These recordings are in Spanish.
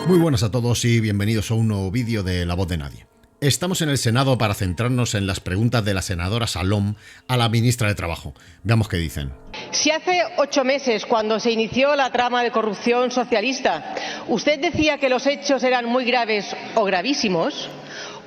Muy buenas a todos y bienvenidos a un nuevo vídeo de La Voz de Nadie. Estamos en el Senado para centrarnos en las preguntas de la senadora Salom a la ministra de Trabajo. Veamos qué dicen. Si hace 8 meses, cuando se inició la trama de corrupción socialista, usted decía que los hechos eran muy graves o gravísimos,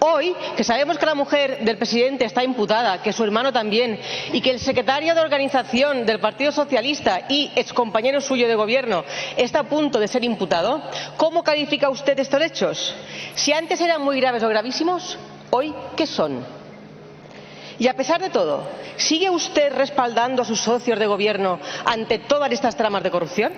hoy, que sabemos que la mujer del presidente está imputada, que su hermano también, y que el secretario de organización del Partido Socialista y excompañero suyo de gobierno está a punto de ser imputado, ¿cómo califica usted estos hechos? Si antes eran muy graves o gravísimos, ¿hoy qué son? Y a pesar de todo, ¿sigue usted respaldando a sus socios de gobierno ante todas estas tramas de corrupción?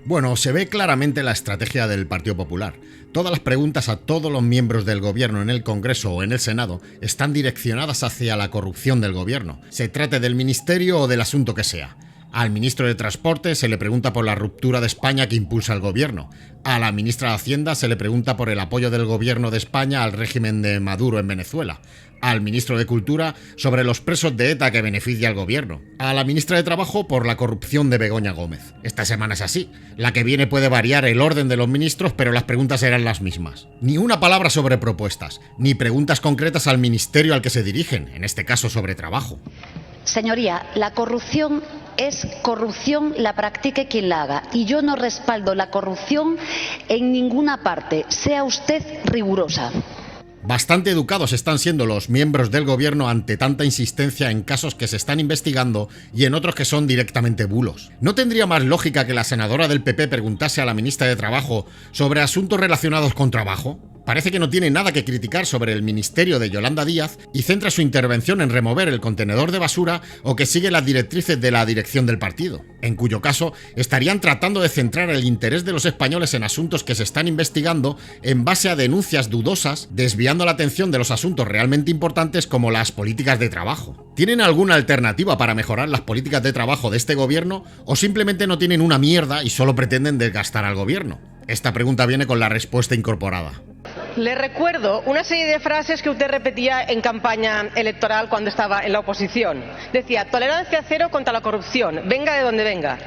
Bueno, se ve claramente la estrategia del Partido Popular. Todas las preguntas a todos los miembros del gobierno en el Congreso o en el Senado están direccionadas hacia la corrupción del gobierno, se trate del ministerio o del asunto que sea. Al ministro de Transporte se le pregunta por la ruptura de España que impulsa el gobierno. A la ministra de Hacienda se le pregunta por el apoyo del gobierno de España al régimen de Maduro en Venezuela. Al ministro de Cultura sobre los presos de ETA que beneficia al gobierno. A la ministra de Trabajo por la corrupción de Begoña Gómez. Esta semana es así. La que viene puede variar el orden de los ministros, pero las preguntas serán las mismas. Ni una palabra sobre propuestas, ni preguntas concretas al ministerio al que se dirigen, en este caso sobre trabajo. Señoría, la corrupción es corrupción, la practique quien la haga. Y yo no respaldo la corrupción en ninguna parte. Sea usted rigurosa. Bastante educados están siendo los miembros del gobierno ante tanta insistencia en casos que se están investigando y en otros que son directamente bulos. ¿No tendría más lógica que la senadora del PP preguntase a la ministra de Trabajo sobre asuntos relacionados con trabajo? Parece que no tiene nada que criticar sobre el ministerio de Yolanda Díaz y centra su intervención en remover el contenedor de basura o que sigue las directrices de la dirección del partido, en cuyo caso estarían tratando de centrar el interés de los españoles en asuntos que se están investigando en base a denuncias dudosas, desviando la atención de los asuntos realmente importantes como las políticas de trabajo. ¿Tienen alguna alternativa para mejorar las políticas de trabajo de este gobierno o simplemente no tienen una mierda y solo pretenden desgastar al gobierno? Esta pregunta viene con la respuesta incorporada. Le recuerdo una serie de frases que usted repetía en campaña electoral cuando estaba en la oposición. Decía, tolerancia cero contra la corrupción, venga de donde venga.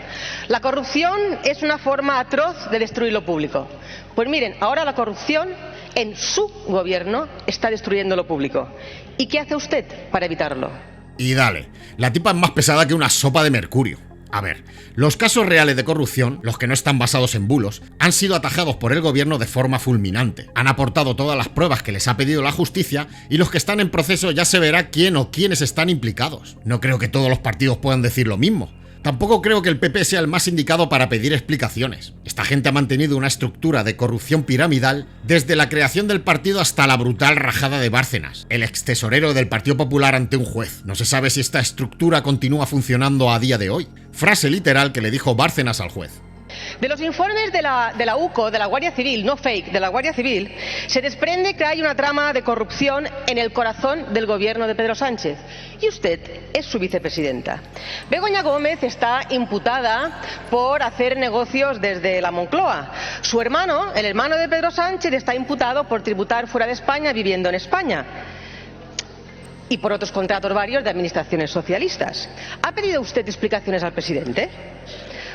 La corrupción es una forma atroz de destruir lo público. Pues miren, ahora la corrupción en su gobierno está destruyendo lo público. ¿Y qué hace usted para evitarlo? Y dale, la tipa es más pesada que una sopa de mercurio. A ver, los casos reales de corrupción, los que no están basados en bulos, han sido atajados por el gobierno de forma fulminante. Han aportado todas las pruebas que les ha pedido la justicia y los que están en proceso ya se verá quién o quiénes están implicados. No creo que todos los partidos puedan decir lo mismo. Tampoco creo que el PP sea el más indicado para pedir explicaciones. Esta gente ha mantenido una estructura de corrupción piramidal desde la creación del partido hasta la brutal rajada de Bárcenas, el extesorero del Partido Popular ante un juez. No se sabe si esta estructura continúa funcionando a día de hoy. Frase literal que le dijo Bárcenas al juez. De los informes de la UCO, de la Guardia Civil, no fake, de la Guardia Civil, se desprende que hay una trama de corrupción en el corazón del gobierno de Pedro Sánchez. Y usted es su vicepresidenta. Begoña Gómez está imputada por hacer negocios desde la Moncloa. Su hermano, el hermano de Pedro Sánchez, está imputado por tributar fuera de España viviendo en España. Y por otros contratos varios de administraciones socialistas. ¿Ha pedido usted explicaciones al presidente?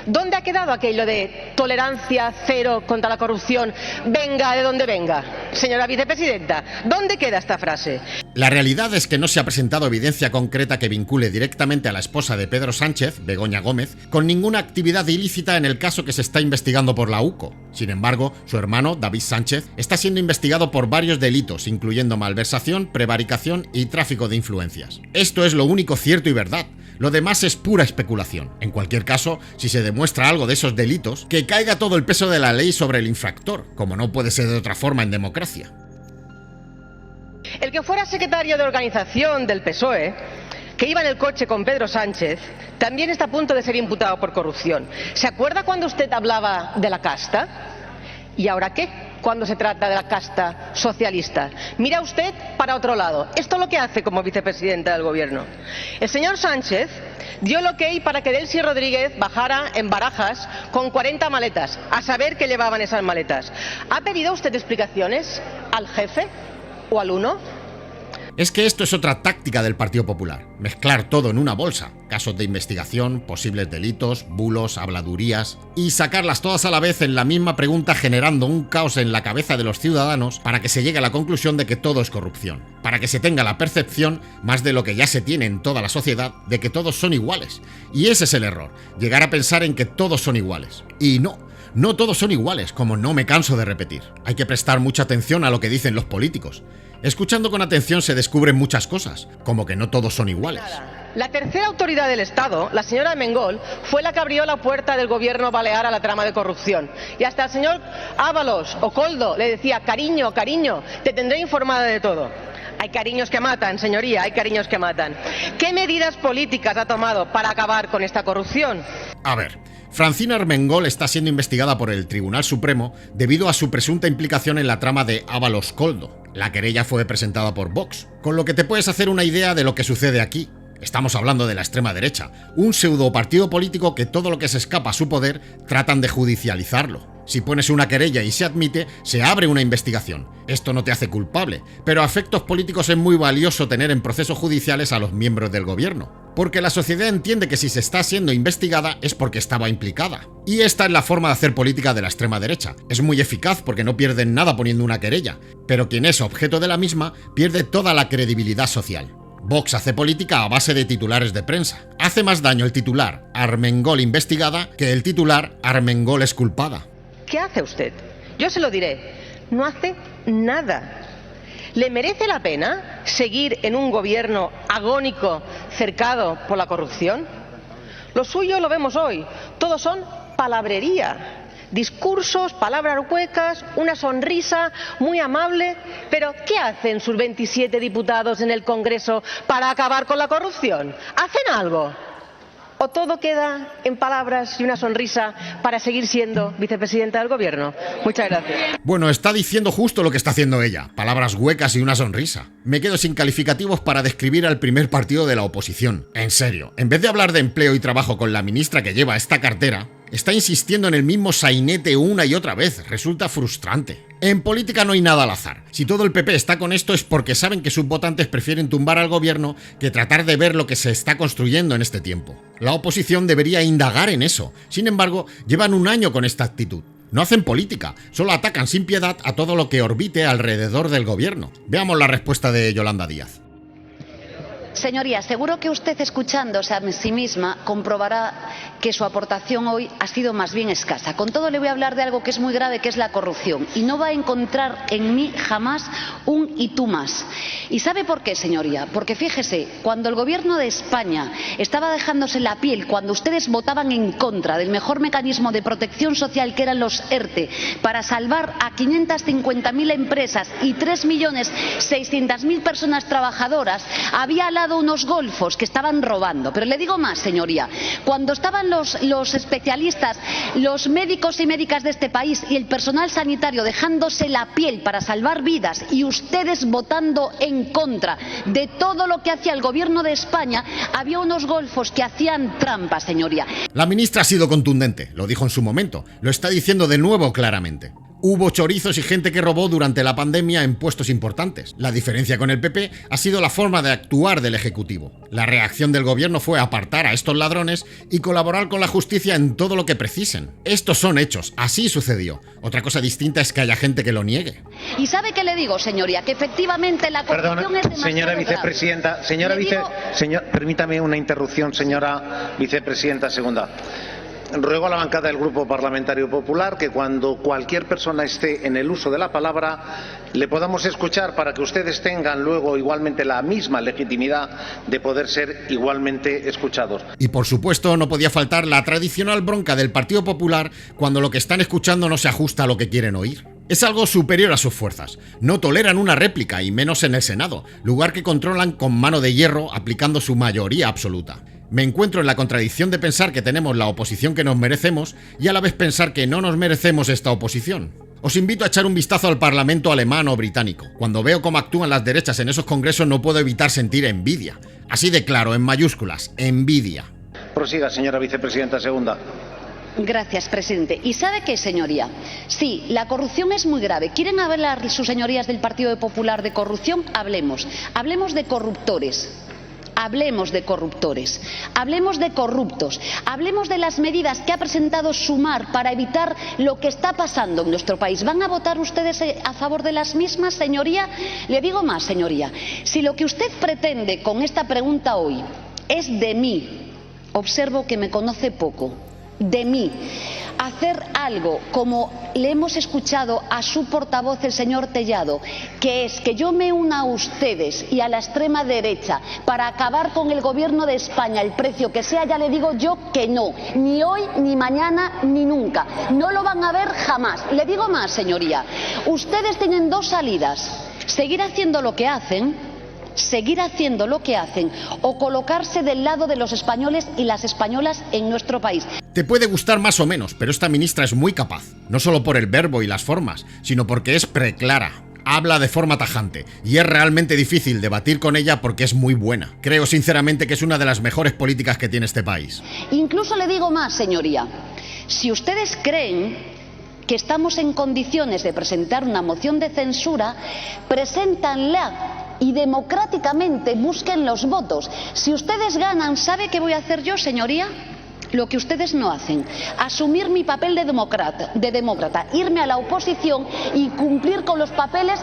¿Dónde ha quedado aquello de tolerancia cero contra la corrupción, venga de donde venga? Señora vicepresidenta, ¿dónde queda esta frase? La realidad es que no se ha presentado evidencia concreta que vincule directamente a la esposa de Pedro Sánchez, Begoña Gómez, con ninguna actividad ilícita en el caso que se está investigando por la UCO. Sin embargo, su hermano, David Sánchez, está siendo investigado por varios delitos, incluyendo malversación, prevaricación y tráfico de influencias. Esto es lo único cierto y verdad. Lo demás es pura especulación. En cualquier caso, si se demuestra algo de esos delitos, que caiga todo el peso de la ley sobre el infractor, como no puede ser de otra forma en democracia. El que fuera secretario de organización del PSOE, que iba en el coche con Pedro Sánchez, también está a punto de ser imputado por corrupción. ¿Se acuerda cuando usted hablaba de la casta? ¿Y ahora qué? Cuando se trata de la casta socialista. Mira usted para otro lado. Esto es lo que hace como vicepresidenta del gobierno. El señor Sánchez dio el ok para que Delcy Rodríguez bajara en Barajas con 40 maletas, a saber qué llevaban esas maletas. ¿Ha pedido usted explicaciones al jefe o al uno? Es que esto es otra táctica del Partido Popular, mezclar todo en una bolsa, casos de investigación, posibles delitos, bulos, habladurías, y sacarlas todas a la vez en la misma pregunta, generando un caos en la cabeza de los ciudadanos para que se llegue a la conclusión de que todo es corrupción, para que se tenga la percepción, más de lo que ya se tiene en toda la sociedad, de que todos son iguales. Y ese es el error, llegar a pensar en que todos son iguales. Y no todos son iguales, como no me canso de repetir. Hay que prestar mucha atención a lo que dicen los políticos. Escuchando con atención se descubren muchas cosas, como que no todos son iguales. La tercera autoridad del Estado, la señora Armengol, fue la que abrió la puerta del gobierno balear a la trama de corrupción. Y hasta el señor Ábalos o Koldo le decía: cariño, cariño, te tendré informada de todo. Hay cariños que matan, señoría, hay cariños que matan. ¿Qué medidas políticas ha tomado para acabar con esta corrupción? A ver, Francina Armengol está siendo investigada por el Tribunal Supremo debido a su presunta implicación en la trama de Ábalos-Koldo. La querella fue presentada por Vox, con lo que te puedes hacer una idea de lo que sucede aquí. Estamos hablando de la extrema derecha, un pseudo partido político que todo lo que se escapa a su poder tratan de judicializarlo. Si pones una querella y se admite, se abre una investigación. Esto no te hace culpable, pero a efectos políticos es muy valioso tener en procesos judiciales a los miembros del gobierno, porque la sociedad entiende que si se está siendo investigada es porque estaba implicada. Y esta es la forma de hacer política de la extrema derecha. Es muy eficaz porque no pierden nada poniendo una querella, pero quien es objeto de la misma pierde toda la credibilidad social. Vox hace política a base de titulares de prensa. Hace más daño el titular Armengol investigada que el titular Armengol es culpada. ¿Qué hace usted? Yo se lo diré, no hace nada. ¿Le merece la pena seguir en un gobierno agónico cercado por la corrupción? Lo suyo lo vemos hoy, todos son palabrería. Discursos, palabras huecas, una sonrisa muy amable. Pero ¿qué hacen sus 27 diputados en el Congreso para acabar con la corrupción? ¿Hacen algo? ¿O todo queda en palabras y una sonrisa para seguir siendo vicepresidenta del gobierno? Muchas gracias. Bueno, está diciendo justo lo que está haciendo ella. Palabras huecas y una sonrisa. Me quedo sin calificativos para describir al primer partido de la oposición. En serio, en vez de hablar de empleo y trabajo con la ministra que lleva esta cartera, está insistiendo en el mismo sainete una y otra vez. Resulta frustrante. En política no hay nada al azar. Si todo el PP está con esto es porque saben que sus votantes prefieren tumbar al gobierno que tratar de ver lo que se está construyendo en este tiempo. La oposición debería indagar en eso. Sin embargo, llevan un año con esta actitud. No hacen política, solo atacan sin piedad a todo lo que orbite alrededor del gobierno. Veamos la respuesta de Yolanda Díaz. Señoría, seguro que usted, escuchándose a sí misma, comprobará que su aportación hoy ha sido más bien escasa. Con todo, le voy a hablar de algo que es muy grave, que es la corrupción. Y no va a encontrar en mí jamás un y tú más. ¿Y sabe por qué, señoría? Porque fíjese, cuando el gobierno de España estaba dejándose la piel, cuando ustedes votaban en contra del mejor mecanismo de protección social, que eran los ERTE, para salvar a 550.000 empresas y 3.600.000 personas trabajadoras, había al lado unos golfos que estaban robando. Pero le digo más, señoría, cuando estaban los especialistas, los médicos y médicas de este país y el personal sanitario dejándose la piel para salvar vidas y ustedes votando en contra de todo lo que hacía el gobierno de España, había unos golfos que hacían trampas, señoría. La ministra ha sido contundente, lo dijo en su momento, lo está diciendo de nuevo claramente. Hubo chorizos y gente que robó durante la pandemia en puestos importantes. La diferencia con el PP ha sido la forma de actuar del Ejecutivo. La reacción del gobierno fue apartar a estos ladrones y colaborar con la justicia en todo lo que precisen. Estos son hechos, así sucedió. Otra cosa distinta es que haya gente que lo niegue. ¿Y sabe qué le digo, señoría? Que efectivamente la corrupción es demasiado señora vicepresidenta, permítame una interrupción, señora vicepresidenta segunda. Ruego a la bancada del Grupo Parlamentario Popular que cuando cualquier persona esté en el uso de la palabra le podamos escuchar para que ustedes tengan luego igualmente la misma legitimidad de poder ser igualmente escuchados. Y por supuesto no podía faltar la tradicional bronca del Partido Popular cuando lo que están escuchando no se ajusta a lo que quieren oír. Es algo superior a sus fuerzas. No toleran una réplica, y menos en el Senado, lugar que controlan con mano de hierro aplicando su mayoría absoluta. Me encuentro en la contradicción de pensar que tenemos la oposición que nos merecemos y a la vez pensar que no nos merecemos esta oposición. Os invito a echar un vistazo al Parlamento alemán o británico. Cuando veo cómo actúan las derechas en esos congresos no puedo evitar sentir envidia. Así de claro, en mayúsculas, envidia. Prosiga, señora vicepresidenta segunda. Gracias, presidente. ¿Y sabe qué, señoría? Sí, la corrupción es muy grave. ¿Quieren hablar sus señorías del Partido Popular de corrupción? Hablemos. Hablemos de corruptores. Hablemos de corruptores, hablemos de corruptos, hablemos de las medidas que ha presentado Sumar para evitar lo que está pasando en nuestro país. ¿Van a votar ustedes a favor de las mismas, señoría? Le digo más, señoría. Si lo que usted pretende con esta pregunta hoy es de mí, observo que me conoce poco, de mí, hacer algo como le hemos escuchado a su portavoz, el señor Tellado, que es que yo me una a ustedes y a la extrema derecha para acabar con el gobierno de España, el precio que sea, ya le digo yo que no, ni hoy, ni mañana, ni nunca. No lo van a ver jamás. Le digo más, señoría, ustedes tienen dos salidas: seguir haciendo lo que hacen, o colocarse del lado de los españoles y las españolas en nuestro país. Te puede gustar más o menos, pero esta ministra es muy capaz, no solo por el verbo y las formas, sino porque es preclara. Habla de forma tajante y es realmente difícil debatir con ella porque es muy buena. Creo sinceramente que es una de las mejores políticas que tiene este país. Incluso le digo más, señoría, si ustedes creen que estamos en condiciones de presentar una moción de censura, preséntanla y democráticamente busquen los votos. Si ustedes ganan, ¿sabe qué voy a hacer yo, señoría? Lo que ustedes no hacen: asumir mi papel de demócrata, irme a la oposición y cumplir con los papeles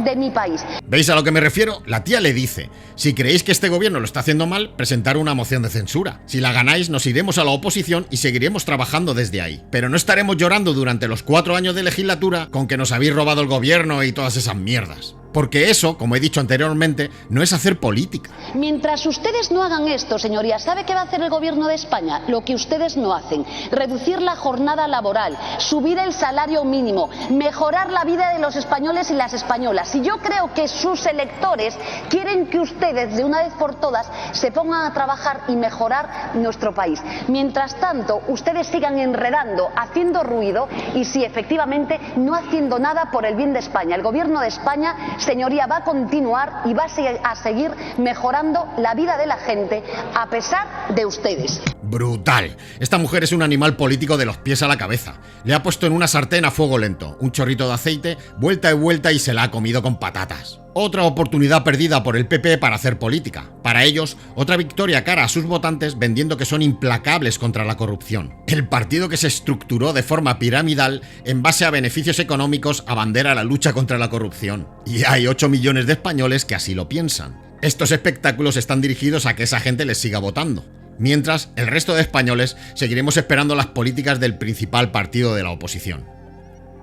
de mi país. ¿Veis a lo que me refiero? La tía le dice: si creéis que este gobierno lo está haciendo mal, presentar una moción de censura. Si la ganáis, nos iremos a la oposición y seguiremos trabajando desde ahí. Pero no estaremos llorando durante los 4 años de legislatura con que nos habéis robado el gobierno y todas esas mierdas. Porque eso, como he dicho anteriormente, no es hacer política. Mientras ustedes no hagan esto, señorías, ¿sabe qué va a hacer el gobierno de España? Lo que ustedes no hacen: reducir la jornada laboral, subir el salario mínimo, mejorar la vida de los españoles y las españolas. Y yo creo que sus electores quieren que ustedes, de una vez por todas, se pongan a trabajar y mejorar nuestro país. Mientras tanto, ustedes sigan enredando, haciendo ruido y, sí, efectivamente, no haciendo nada por el bien de España. El gobierno de España, señoría, va a continuar y va a seguir mejorando la vida de la gente a pesar de ustedes. Brutal. Esta mujer es un animal político de los pies a la cabeza. Le ha puesto en una sartén a fuego lento un chorrito de aceite, vuelta y vuelta, y se la ha comido con patatas. Otra oportunidad perdida por el PP para hacer política. Para ellos, otra victoria cara a sus votantes vendiendo que son implacables contra la corrupción. El partido que se estructuró de forma piramidal en base a beneficios económicos abandera la lucha contra la corrupción. Y hay 8 millones de españoles que así lo piensan. Estos espectáculos están dirigidos a que esa gente les siga votando. Mientras, el resto de españoles seguiremos esperando las políticas del principal partido de la oposición.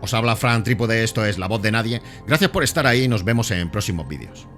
Os habla Fran Trípode, esto es La Voz de Nadie. Gracias por estar ahí y nos vemos en próximos vídeos.